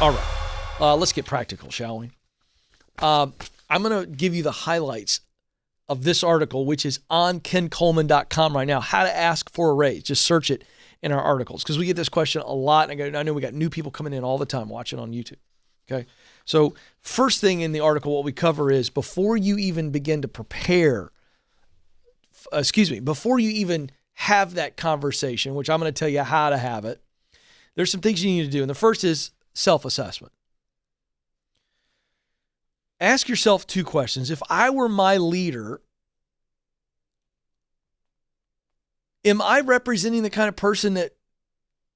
All right. Let's get practical, shall we? I'm going to give you the highlights of this article, which is on kencoleman.com right now, how to ask for a raise. Just search it in our articles because we get this question a lot. And I know we got new people coming in all the time watching on YouTube. Okay. So first thing in the article, what we cover is before you even begin to prepare, before you even have that conversation, which I'm going to tell you how to have it, there's some things you need to do. And the first is self-assessment. Ask yourself two questions. If I were my leader, am I representing the kind of person that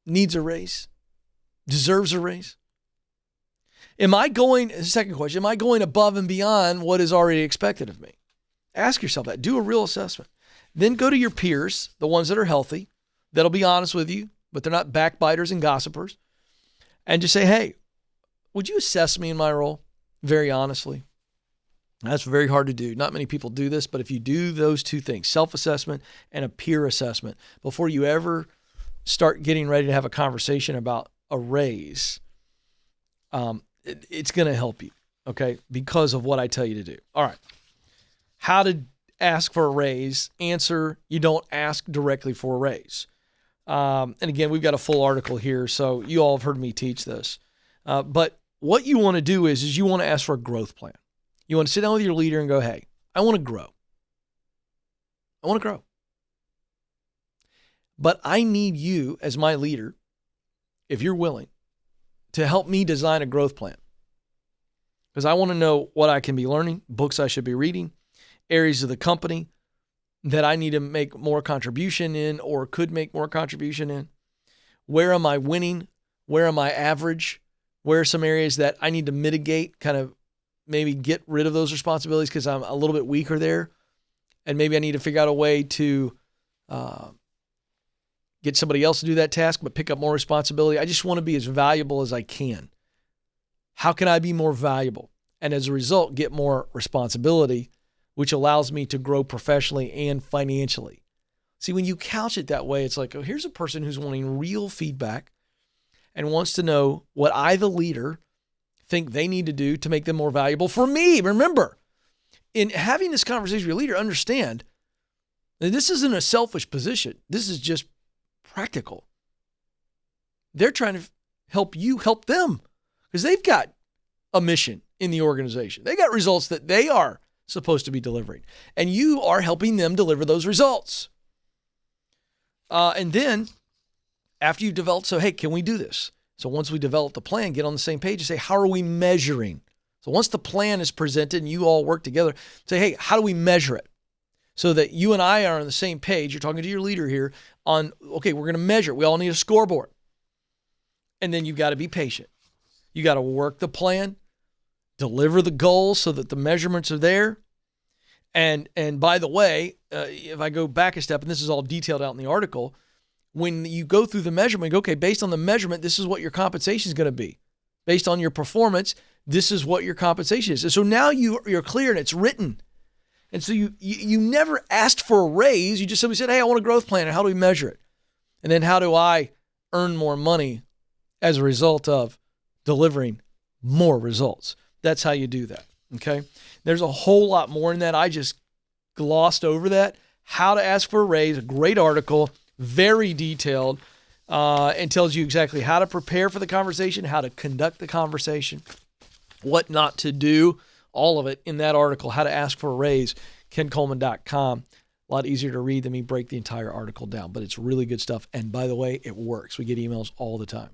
needs a raise, deserves a raise? Second question, am I going above and beyond what is already expected of me? Ask yourself that. Do a real assessment. Then go to your peers, the ones that are healthy, that'll be honest with you, but they're not backbiters and gossipers. And just say, hey, would you assess me in my role? Very honestly. That's very hard to do. Not many people do this, but if you do those two things, self-assessment and a peer assessment, before you ever start getting ready to have a conversation about a raise, it's going to help you, okay, because of what I tell you to do. All right. How to ask for a raise. Answer, you don't ask directly for a raise. And again, we've got a full article here, so you all have heard me teach this. But what you want to do is you want to ask for a growth plan. You want to sit down with your leader and go, hey, I want to grow. I want to grow. But I need you as my leader, if you're willing, to help me design a growth plan. Because I want to know what I can be learning, books I should be reading, areas of the company that I need to make more contribution in or could make more contribution in. Where am I winning? Where am I average? Where are some areas that I need to mitigate, kind of maybe get rid of those responsibilities because I'm a little bit weaker there? And maybe I need to figure out a way to get somebody else to do that task, but pick up more responsibility. I just want to be as valuable as I can. How can I be more valuable? And as a result, get more responsibility, which allows me to grow professionally and financially. See, when you couch it that way, it's like, oh, here's a person who's wanting real feedback and wants to know what I, the leader, think they need to do to make them more valuable for me. Remember, in having this conversation with your leader, understand that this isn't a selfish position. This is just practical. They're trying to help you help them because they've got a mission in the organization. They got results that they are supposed to be delivering, and you are helping them deliver those results. And then after you've developed, so hey, can we do this? So once we develop the plan, get on the same page and say, how are we measuring? So once the plan is presented and you all work together, say, hey, how do we measure it? So that you and I are on the same page. You're talking to your leader here on, okay, we're going to measure it. We all need a scoreboard. And then you've got to be patient. You got to work the plan, deliver the goals so that the measurements are there. And by the way, if I go back a step, and this is all detailed out in the article, when you go through the measurement, go, okay, based on the measurement, this is what your compensation is going to be. Based on your performance, this is what your compensation is. And so now you're clear and it's written. And so you never asked for a raise. You just simply said, hey, I want a growth plan. And how do we measure it? And then how do I earn more money as a result of delivering more results? That's how you do that, okay? There's a whole lot more in that. I just glossed over that. How to ask for a raise, a great article, very detailed, and tells you exactly how to prepare for the conversation, how to conduct the conversation, what not to do, all of it in that article, how to ask for a raise, kencoleman.com. A lot easier to read than me break the entire article down, but it's really good stuff. And by the way, it works. We get emails all the time.